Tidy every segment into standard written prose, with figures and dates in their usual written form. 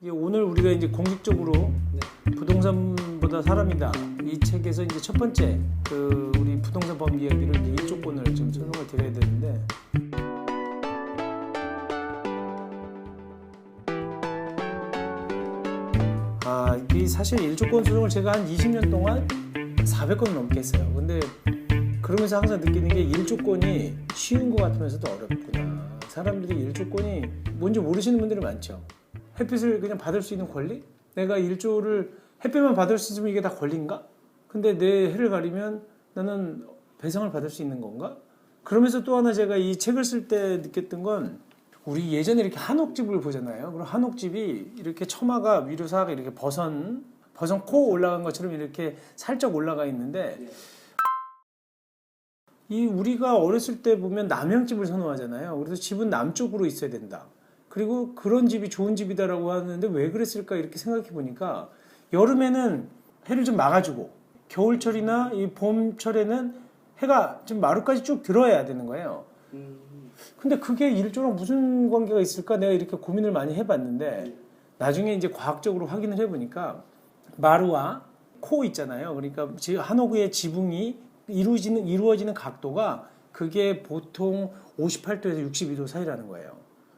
오늘 우리가 이제 공식적으로 부동산보다 사람이다 이 책에서 이제 첫 번째 우리 부동산 법 이야기를 이제 1조건을 좀 설명을 드려야 되는데 이 사실 1조건 소송을 제가 한 20년 동안 400건 넘게 했어요. 근데 그러면서 항상 느끼는 게 1조건이 쉬운 것 같으면서도 어렵구나. 사람들이 1조건이 뭔지 모르시는 분들이 많죠. 햇빛을 그냥 받을 수 있는 권리? 내가 1조를 햇빛만 받을 수 있으면 이게 다 권리인가? 근데 내 해를 가리면 나는 배상을 받을 수 있는 건가? 그러면서 또 하나 제가 이 책을 쓸 때 느꼈던 건 우리 예전에 이렇게 한옥집을 보잖아요. 그럼 한옥집이 이렇게 처마가 위로 싹 이렇게 버선 코 올라간 것처럼 이렇게 살짝 올라가 있는데 이 우리가 어렸을 때 보면 남향집을 선호하잖아요. 그래서 집은 남쪽으로 있어야 된다. 그리고 그런 집이 좋은 집이다라고 하는데 왜 그랬을까 이렇게 생각해 보니까 여름에는 해를 좀 막아주고 겨울철이나 이 봄철에는 해가 좀 마루까지 쭉 들어야 되는 거예요. 근데 그게 일조랑 무슨 관계가 있을까 내가 이렇게 고민을 많이 해봤는데 나중에 이제 과학적으로 확인을 해보니까 마루와 코 있잖아요. 그러니까 한옥의 지붕이 이루어지는 각도가 그게 보통 58도에서 62도 사이라는 거예요.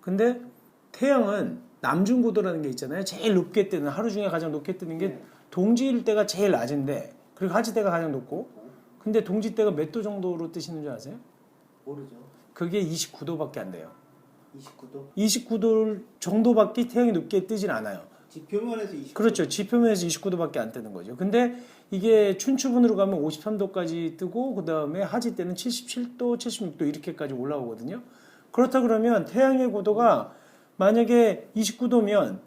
근데 태양은 남중고도라는 게 있잖아요. 제일 높게 뜨는 하루 중에 가장 높게 뜨는 게 동지일 때가 제일 낮은데 그리고 하지대가 가장 높고 근데 동지 때가 몇 도 정도로 뜨시는 줄 아세요? 모르죠. 그게 29도밖에 안 돼요. 29도? 29도 정도밖에 태양이 높게 뜨진 않아요. 지표면에서 29도? 그렇죠. 지표면에서 29도밖에 안 뜨는 거죠. 근데 이게 춘추분으로 가면 53도까지 뜨고 그 다음에 하지 때는 77도, 76도 이렇게까지 올라오거든요. 그렇다 그러면 태양의 고도가 만약에 29도면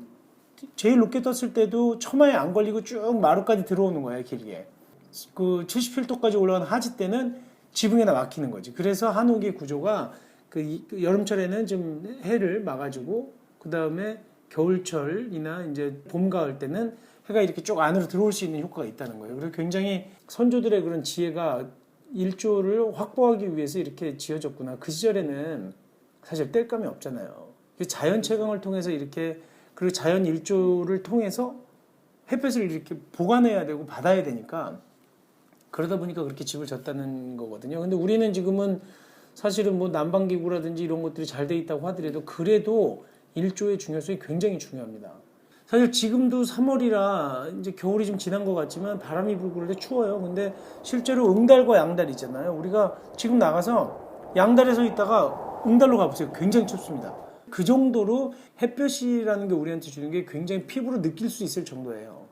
제일 높게 떴을 때도 처마에 안 걸리고 쭉 마루까지 들어오는 거예요. 길게. 그 77도까지 올라가는 하지 때는 지붕에다 막히는 거지. 그래서 한옥의 구조가 그 여름철에는 좀 해를 막아주고 그 다음에 겨울철이나 이제 봄 가을 때는 해가 이렇게 쭉 안으로 들어올 수 있는 효과가 있다는 거예요. 그래서 굉장히 선조들의 그런 지혜가 일조를 확보하기 위해서 이렇게 지어졌구나. 그 시절에는 사실 뗄감이 없잖아요. 자연 채광을 통해서 이렇게 그리고 자연 일조를 통해서 햇볕을 이렇게 보관해야 되고 받아야 되니까 그러다 보니까 그렇게 집을 졌다는 거거든요. 근데 우리는 지금은 사실은 뭐 난방기구라든지 이런 것들이 잘 돼 있다고 하더라도 그래도 일조의 중요성이 굉장히 중요합니다. 사실 지금도 3월이라 이제 겨울이 좀 지난 것 같지만 바람이 불고 그럴 때 추워요. 근데 실제로 응달과 양달 있잖아요. 우리가 지금 나가서 양달에 서 있다가 응달로 가보세요. 굉장히 춥습니다. 그 정도로 햇볕이라는 게 우리한테 주는 게 굉장히 피부로 느낄 수 있을 정도예요.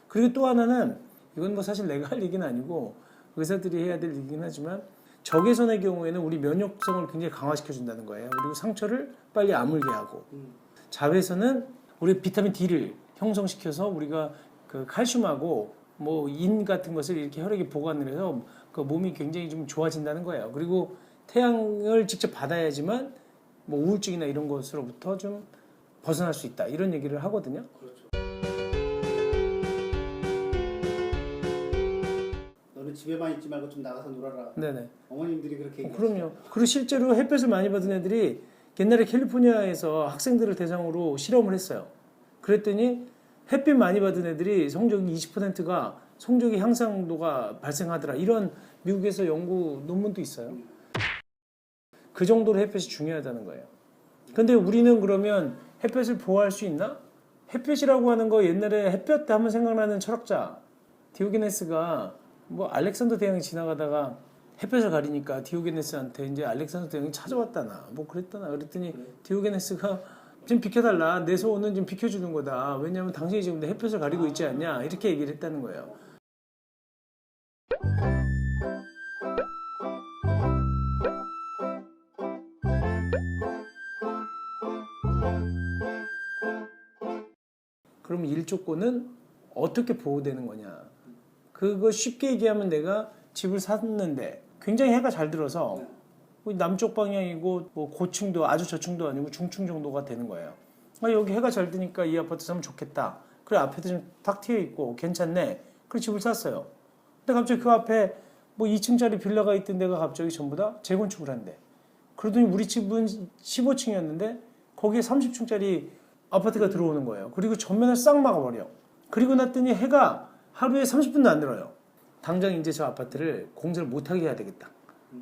그리고 또 하나는 이건 뭐 사실 내가 할 얘기는 아니고 의사들이 해야 될 얘기긴 하지만 적외선의 경우에는 우리 면역성을 굉장히 강화시켜 준다는 거예요. 그리고 상처를 빨리 아물게 하고 자외선은 우리 비타민 D를 형성시켜서 우리가 그 칼슘하고 뭐 인 같은 것을 이렇게 혈액에 보관을 해서 그 몸이 굉장히 좀 좋아진다는 거예요. 그리고 태양을 직접 받아야지만 뭐 우울증이나 이런 것으로부터 좀 벗어날 수 있다 이런 얘기를 하거든요. 그렇죠. 너는 집에만 있지 말고 좀 나가서 놀아라. 네네. 어머님들이 그렇게 얘기하시죠. 그럼요. 그리고 실제로 햇볕을 많이 받은 애들이 옛날에 캘리포니아에서 학생들을 대상으로 실험을 했어요. 그랬더니 햇빛 많이 받은 애들이 성적이 20%가 성적이 향상도가 발생하더라. 이런 미국에서 연구 논문도 있어요. 그 정도로 햇볕이 중요하다는 거예요. 근데 우리는 그러면 햇볕을 보호할 수 있나? 햇볕이라고 하는 거 옛날에 햇볕 하면 생각나는 철학자 디오게네스가 뭐 알렉산더 대왕이 지나가다가 햇볕을 가리니까 디오게네스한테 이제 알렉산더 대왕이 찾아왔다나 뭐 그랬다나 그랬더니 디오게네스가 좀 비켜달라 내 소원은 좀 비켜주는 거다 왜냐하면 당신이 지금 내 햇볕을 가리고 있지 않냐 이렇게 얘기를 했다는 거예요. 그럼 1조건은 어떻게 보호되는 거냐. 그거 쉽게 얘기하면 내가 집을 샀는데 굉장히 해가 잘 들어서 남쪽 방향이고 뭐 고층도 아주 저층도 아니고 중층 정도가 되는 거예요. 여기 해가 잘 드니까 이 아파트 사면 좋겠다. 그래 앞에도 좀 탁 트여 있고 괜찮네. 그래 집을 샀어요. 근데 갑자기 그 앞에 뭐 2층짜리 빌라가 있던 데가 갑자기 전부 다 재건축을 한대. 그러더니 우리 집은 15층이었는데 거기에 30층짜리 아파트가 들어오는 거예요. 그리고 전면을 싹 막아버려. 그리고 났더니 해가 하루에 30분도 안 들어요. 당장 이제 저 아파트를 공사를 못하게 해야 되겠다.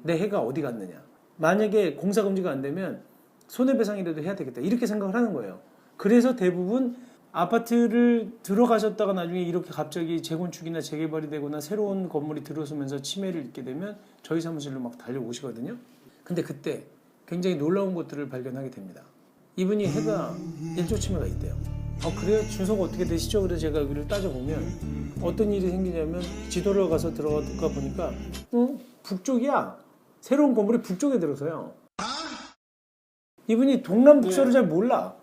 내 해가 어디 갔느냐. 만약에 공사 금지가 안 되면 손해배상이라도 해야 되겠다. 이렇게 생각을 하는 거예요. 그래서 대부분 아파트를 들어가셨다가 나중에 이렇게 갑자기 재건축이나 재개발이 되거나 새로운 건물이 들어서면서 침해를 입게 되면 저희 사무실로 막 달려오시거든요. 근데 그때 굉장히 놀라운 것들을 발견하게 됩니다. 이분이 해가 일조 침해가 있대요. 그래요? 주소가 어떻게 되시죠? 그래서 제가 여기를 따져보면 어떤 일이 생기냐면 지도를 가서 들어가 보니까 북쪽이야. 새로운 건물이 북쪽에 들어서요. 이분이 동남 북서를 잘 몰라.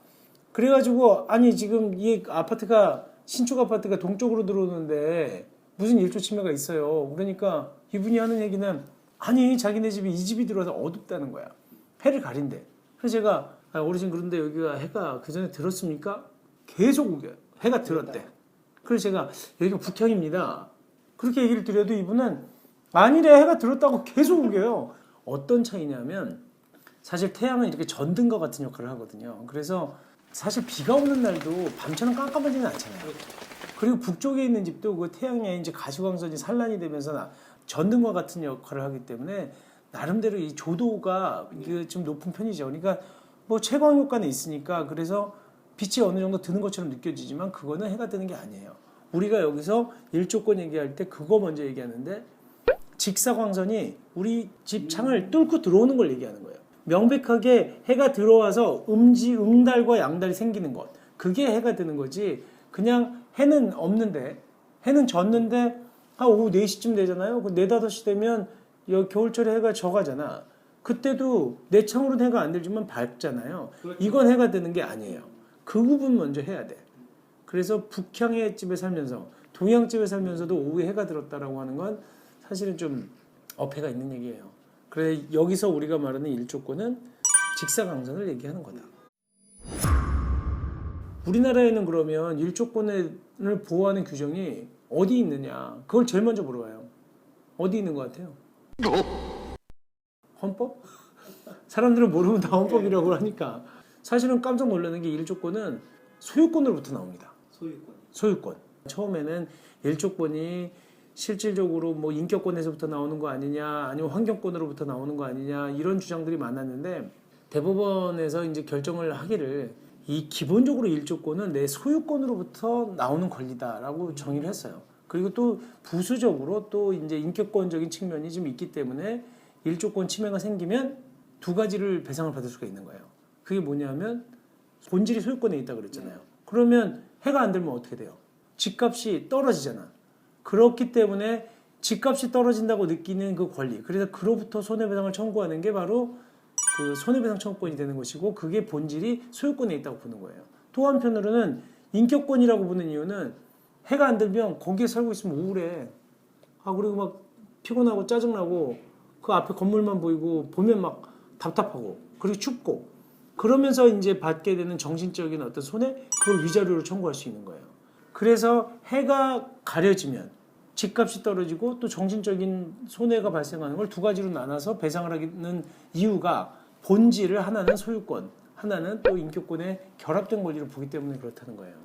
그래가지고 아니 지금 이 아파트가 신축 아파트가 동쪽으로 들어오는데 무슨 일조 침해가 있어요. 그러니까 이분이 하는 얘기는 아니 자기네 집이 이 집이 들어와서 어둡다는 거야. 해를 가린대. 그래서 제가 어르신 그런데 여기가 해가 그 전에 들었습니까? 계속 우겨요. 해가 들었대. 그래서 제가 여기가 북향입니다. 그렇게 얘기를 드려도 이분은 만일에 해가 들었다고 계속 우겨요. 어떤 차이냐면 사실 태양은 이렇게 전등과 같은 역할을 하거든요. 그래서 사실 비가 오는 날도 밤처럼 깜깜하지는 않잖아요. 그리고 북쪽에 있는 집도 그 태양에 이제 가시광선이 산란이 되면서 전등과 같은 역할을 하기 때문에 나름대로 이 조도가 이게 좀 높은 편이죠. 그러니까 뭐 채광 효과는 있으니까 그래서 빛이 어느 정도 드는 것처럼 느껴지지만 그거는 해가 뜨는 게 아니에요. 우리가 여기서 일조권 얘기할 때 그거 먼저 얘기하는데 직사광선이 우리 집 창을 뚫고 들어오는 걸 얘기하는 거예요. 명백하게 해가 들어와서 음달과 양달이 생기는 것. 그게 해가 되는 거지. 그냥 해는 없는데, 해는 졌는데, 오후 4시쯤 되잖아요. 4, 5시 되면 겨울철에 해가 져가잖아. 그때도 내 창으로는 해가 안 들지만 밝잖아요. 이건 해가 되는 게 아니에요. 그 부분 먼저 해야 돼. 그래서 북향의 집에 살면서, 동양집에 살면서도 오후에 해가 들었다라고 하는 건 사실은 좀 어폐가 있는 얘기예요. 그래 여기서 우리가 말하는 일조권은 직사광선을 얘기하는 거다. 우리나라에는 그러면 일조권을 보호하는 규정이 어디 있느냐? 그걸 제일 먼저 물어봐요. 어디 있는 것 같아요? 헌법? 사람들은 모르면 다 헌법이라고 하니까 사실은 깜짝 놀라는 게 일조권은 소유권으로부터 나옵니다. 소유권. 처음에는 일조권이 실질적으로 뭐 인격권에서부터 나오는 거 아니냐, 아니면 환경권으로부터 나오는 거 아니냐 이런 주장들이 많았는데 대법원에서 이제 결정을 하기를 이 기본적으로 일조권은 내 소유권으로부터 나오는 권리다라고 정의를 했어요. 그리고 또 부수적으로 또 이제 인격권적인 측면이 좀 있기 때문에 일조권 침해가 생기면 두 가지를 배상을 받을 수가 있는 거예요. 그게 뭐냐면 본질이 소유권에 있다 그랬잖아요. 그러면 해가 안 들면 어떻게 돼요? 집값이 떨어지잖아. 그렇기 때문에 집값이 떨어진다고 느끼는 그 권리, 그래서 그로부터 손해배상을 청구하는 게 바로 그 손해배상 청구권이 되는 것이고 그게 본질이 소유권에 있다고 보는 거예요. 또 한편으로는 인격권이라고 보는 이유는 해가 안 들면 거기에 살고 있으면 우울해. 그리고 막 피곤하고 짜증나고 그 앞에 건물만 보이고 보면 막 답답하고 그리고 춥고 그러면서 이제 받게 되는 정신적인 어떤 손해, 그걸 위자료로 청구할 수 있는 거예요. 그래서 해가 가려지면 집값이 떨어지고 또 정신적인 손해가 발생하는 걸 두 가지로 나눠서 배상을 하는 이유가 본질을 하나는 소유권, 하나는 또 인격권에 결합된 권리를 보기 때문에 그렇다는 거예요.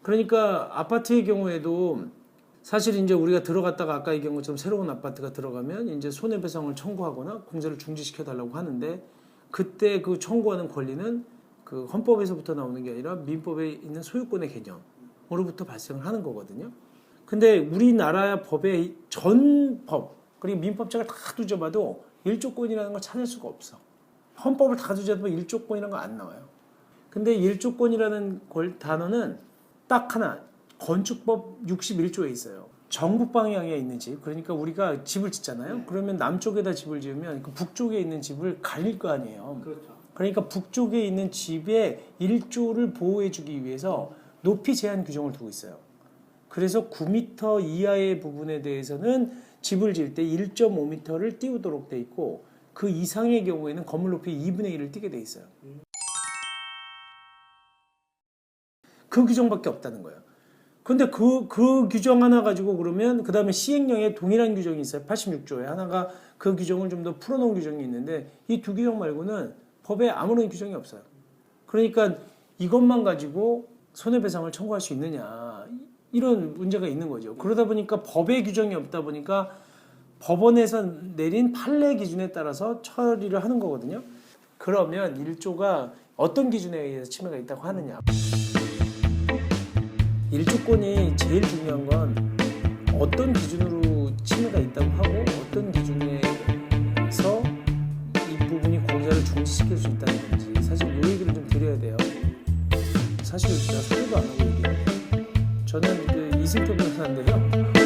그러니까 아파트의 경우에도 사실 이제 우리가 들어갔다가 아까 얘기한 것처럼 새로운 아파트가 들어가면 이제 손해배상을 청구하거나 공사를 중지시켜 달라고 하는데 그때 그 청구하는 권리는 그 헌법에서부터 나오는 게 아니라 민법에 있는 소유권의 개념으로부터 발생을 하는 거거든요. 근데 우리나라 법의 전 법, 그리고 민법책을 다 뒤져봐도 일조권이라는 걸 찾을 수가 없어. 헌법을 다 뒤져봐도 일조권이라는 거 안 나와요. 근데 일조권이라는 단어는 딱 하나, 건축법 61조에 있어요. 전국 방향에 있는 집, 그러니까 우리가 집을 짓잖아요. 그러면 남쪽에다 집을 지으면 그 북쪽에 있는 집을 가릴 거 아니에요. 그렇죠. 그러니까 북쪽에 있는 집의 일조를 보호해주기 위해서 높이 제한 규정을 두고 있어요. 그래서 9m 이하의 부분에 대해서는 집을 지을 때 1.5m를 띄우도록 돼 있고 그 이상의 경우에는 건물 높이 2분의 1을 띄게 돼 있어요. 그 규정밖에 없다는 거예요. 근데 그 규정 하나 가지고 그러면 그 다음에 시행령에 동일한 규정이 있어요. 86조에 하나가 그 규정을 좀 더 풀어놓은 규정이 있는데 이 두 규정 말고는 법에 아무런 규정이 없어요. 그러니까 이것만 가지고 손해배상을 청구할 수 있느냐 이런 문제가 있는 거죠. 그러다 보니까 법의 규정이 없다 보니까 법원에서 내린 판례 기준에 따라서 처리를 하는 거거든요. 그러면 1조가 어떤 기준에 의해서 침해가 있다고 하느냐. 1조권이 제일 중요한 건 어떤 기준으로 침해가 있다고 하고 어떤 기준에서 이 부분이 공자를 중지시킬 수 있다는 건지 사실 이 얘기를 좀 드려야 돼요. 사실 제가 소개도 안 하고 얘기해요. 저는 그 이승표 변호사인데요.